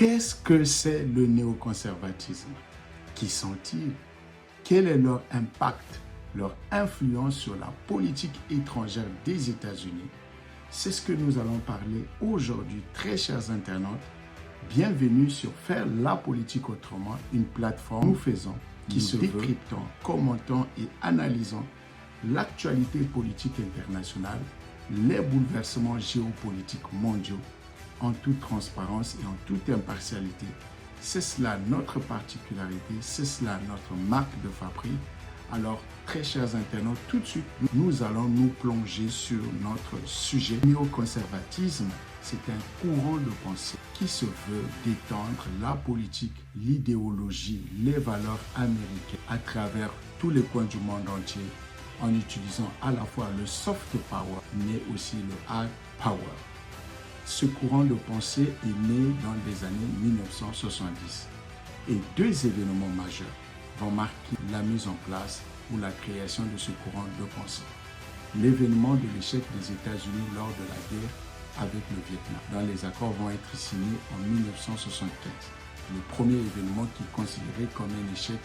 Qu'est-ce que c'est le néoconservatisme? Qui sont-ils? Quel est leur impact, leur influence sur la politique étrangère des États-Unis? C'est ce que nous allons parler aujourd'hui, très chers internautes. Bienvenue sur Faire la politique autrement, une plateforme nous faisons, qui se décryptons, commentons et analysons l'actualité politique internationale, les bouleversements géopolitiques mondiaux, en toute transparence et en toute impartialité. C'est cela notre particularité, c'est cela notre marque de fabrique. Alors, très chers internautes, tout de suite, nous allons nous plonger sur notre sujet. Le néoconservatisme, c'est un courant de pensée qui se veut d'étendre la politique, l'idéologie, les valeurs américaines à travers tous les coins du monde entier en utilisant à la fois le soft power, mais aussi le hard power. Ce courant de pensée est né dans les années 1970 et deux événements majeurs vont marquer la mise en place ou la création de ce courant de pensée. L'événement de l'échec des États-Unis lors de la guerre avec le Vietnam, dont les accords vont être signés en 1975. Le premier événement qui est considéré comme un échec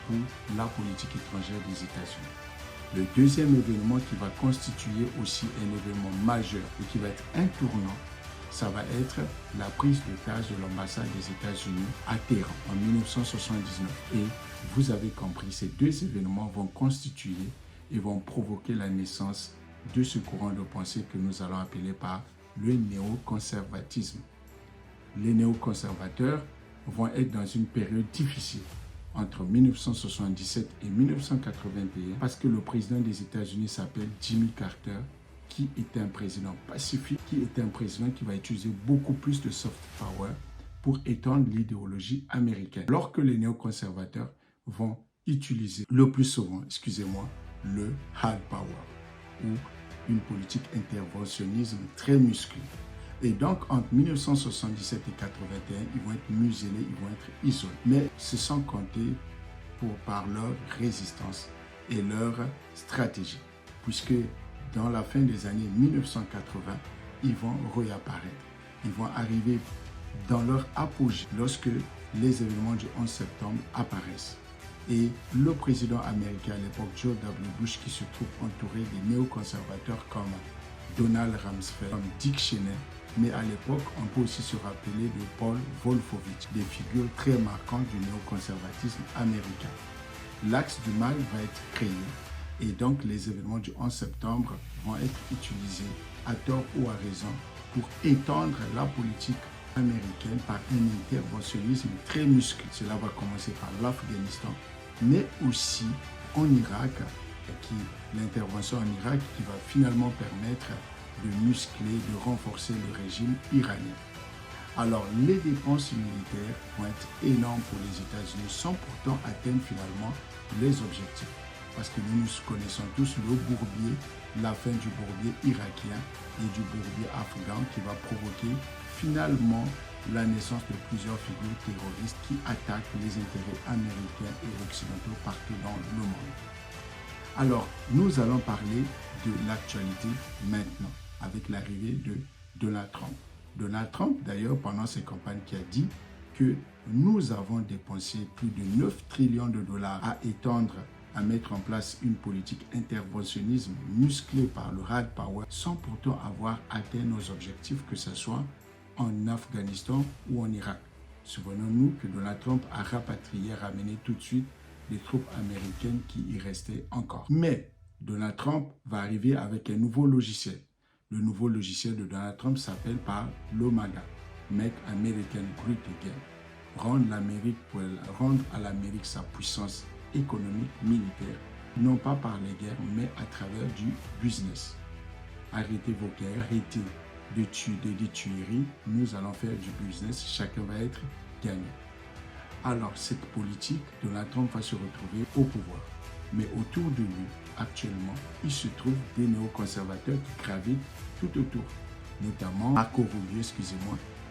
pour la politique étrangère des États-Unis. Le deuxième événement qui va constituer aussi un événement majeur et qui va être un tournant, ça va être la prise d'otage de l'ambassade des États-Unis à Téhéran en 1979. Et vous avez compris, ces deux événements vont constituer et vont provoquer la naissance de ce courant de pensée que nous allons appeler par le néoconservatisme. Les néoconservateurs vont être dans une période difficile entre 1977 et 1981 parce que le président des États-Unis s'appelle Jimmy Carter, qui était un président pacifique, qui était un président qui va utiliser beaucoup plus de soft power pour étendre l'idéologie américaine. Alors que les néoconservateurs vont utiliser le plus souvent, le hard power ou une politique interventionnisme très musclée. Et donc, entre 1977 et 1981, ils vont être muselés, ils vont être isolés. Mais se sont comptés par leur résistance et leur stratégie. Puisque dans la fin des années 1980, ils vont réapparaître. Ils vont arriver dans leur apogée lorsque les événements du 11 septembre apparaissent. Et le président américain à l'époque, George W. Bush, qui se trouve entouré des néoconservateurs comme Donald Rumsfeld, comme Dick Cheney, mais à l'époque, on peut aussi se rappeler de Paul Wolfowitz, des figures très marquantes du néoconservatisme américain. L'axe du mal va être créé et donc les événements du 11 septembre vont être utilisés à tort ou à raison pour étendre la politique américaine par un interventionnisme très musclé. Cela va commencer par l'Afghanistan, mais aussi en Irak, l'intervention en Irak qui va finalement permettre de muscler, de renforcer le régime iranien. Alors, les dépenses militaires vont être énormes pour les États-Unis sans pourtant atteindre finalement les objectifs. Parce que nous connaissons tous le bourbier, la fin du bourbier irakien et du bourbier afghan qui va provoquer finalement la naissance de plusieurs figures terroristes qui attaquent les intérêts américains et occidentaux partout dans le monde. Alors, nous allons parler de l'actualité maintenant, avec l'arrivée de Donald Trump. Donald Trump, d'ailleurs, pendant ses campagnes, qui a dit que nous avons dépensé plus de 9 trillions de dollars à étendre, à mettre en place une politique interventionnisme musclée par le hard power, sans pourtant avoir atteint nos objectifs, que ce soit en Afghanistan ou en Irak. Souvenons-nous que Donald Trump a rapatrié, ramené tout de suite les troupes américaines qui y restaient encore. Mais Donald Trump va arriver avec un nouveau logiciel. Le nouveau logiciel de Donald Trump s'appelle par l'OMAGA, Make America Great Again. Rendre à l'Amérique sa puissance économique, militaire, non pas par les guerres, mais à travers du business. Arrêtez vos guerres, arrêtez de tuer des tueries, nous allons faire du business, chacun va être gagnant. Alors, cette politique, Donald Trump va se retrouver au pouvoir. Mais autour de lui, actuellement, il se trouve des néoconservateurs qui gravitent tout autour. Notamment Marco Rubio,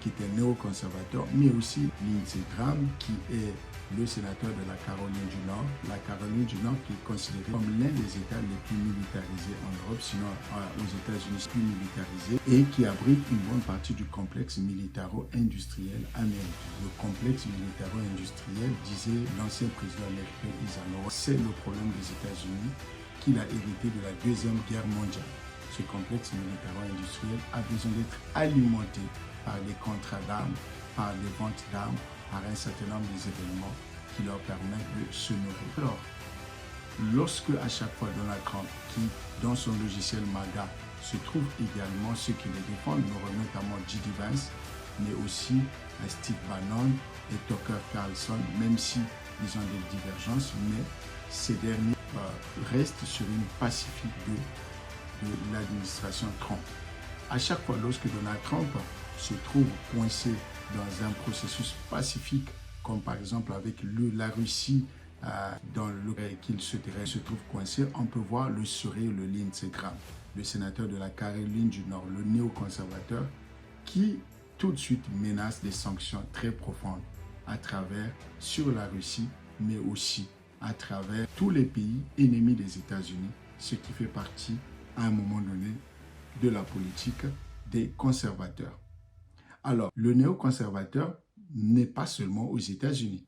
qui est un néoconservateur, mais aussi Lindsey Graham, qui est le sénateur de la Caroline du Nord. La Caroline du Nord qui est considérée comme l'un des États les plus militarisés en Europe, sinon aux États-Unis plus militarisé, et qui abrite une bonne partie du complexe militaro-industriel américain. Le complexe militaro-industriel, disait l'ancien président américain Eisenhower, c'est le problème des États-Unis qu'il a hérité de la Deuxième Guerre mondiale. Ce complexe militaro-industriel a besoin d'être alimenté par les contrats d'armes, par les ventes d'armes, par un certain nombre d'événements qui leur permettent de se nourrir. Alors, lorsque à chaque fois Donald Trump, qui dans son logiciel MAGA se trouve également ceux qui les défendent, notamment J.D. Vance, mais aussi Steve Bannon et Tucker Carlson, même si ils ont des divergences, mais ces derniers restent sur une pacifique de l'administration Trump. À chaque fois, lorsque Donald Trump se trouve coincé dans un processus pacifique, comme par exemple avec la Russie, dans lequel il se trouve coincé, on peut voir le sourire, le Lindsey Graham, le sénateur de la Caroline du Nord, le néoconservateur, qui tout de suite menace des sanctions très profondes à travers, sur la Russie, mais aussi à travers tous les pays ennemis des États-Unis, ce qui fait partie, à un moment donné, de la politique des conservateurs. Alors, le néoconservateur n'est pas seulement aux États-Unis,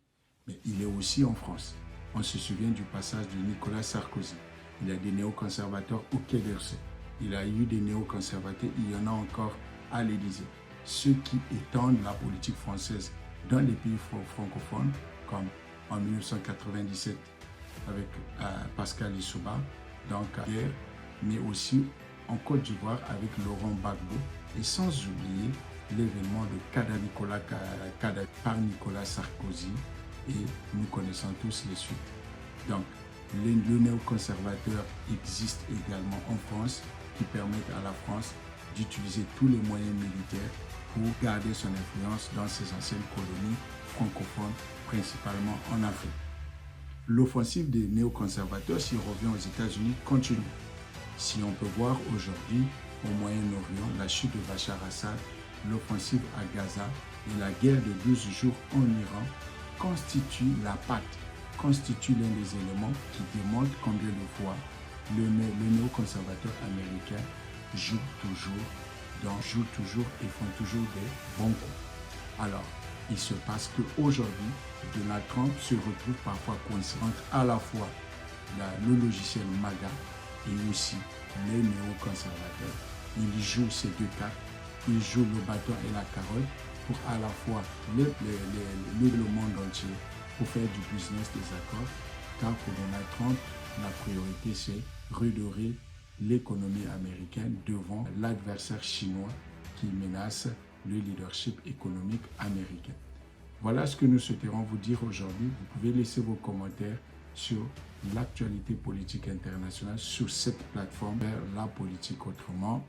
mais il est aussi en France. On se souvient du passage de Nicolas Sarkozy. Il y a des néoconservateurs au Quai d'Orsay. Il y a eu des néoconservateurs, il y en a encore à l'Élysée. Ceux qui étendent la politique française dans les pays francophones, comme en 1997 avec Pascal Lissouba, donc guerre, mais aussi en Côte d'Ivoire avec Laurent Gbagbo, et sans oublier l'événement de Kada par Nicolas Sarkozy, et nous connaissons tous les suites. Donc, le néoconservateur existe également en France, qui permettent à la France d'utiliser tous les moyens militaires pour garder son influence dans ses anciennes colonies francophones, principalement en Afrique. L'offensive des néoconservateurs, s'il revient aux États-Unis, continue. Si on peut voir aujourd'hui au Moyen-Orient la chute de Bachar Assad, l'offensive à Gaza et la guerre de 12 jours en Iran constituent la patte, constituent l'un des éléments qui démontrent combien de fois le néoconservateur américain joue toujours et font toujours des bons coups. Alors, il se passe qu'aujourd'hui, Donald Trump se retrouve parfois coincé entre à la fois le logiciel MAGA et aussi les néoconservateurs. Il joue ces deux cartes, il joue le bâton et la carotte pour à la fois le monde entier, pour faire du business des accords, car pour Donald Trump, la priorité c'est redorer l'économie américaine devant l'adversaire chinois qui menace le leadership économique américain. Voilà ce que nous souhaiterons vous dire aujourd'hui. Vous pouvez laisser vos commentaires sur l'actualité politique internationale sur cette plateforme, La Politique Autrement.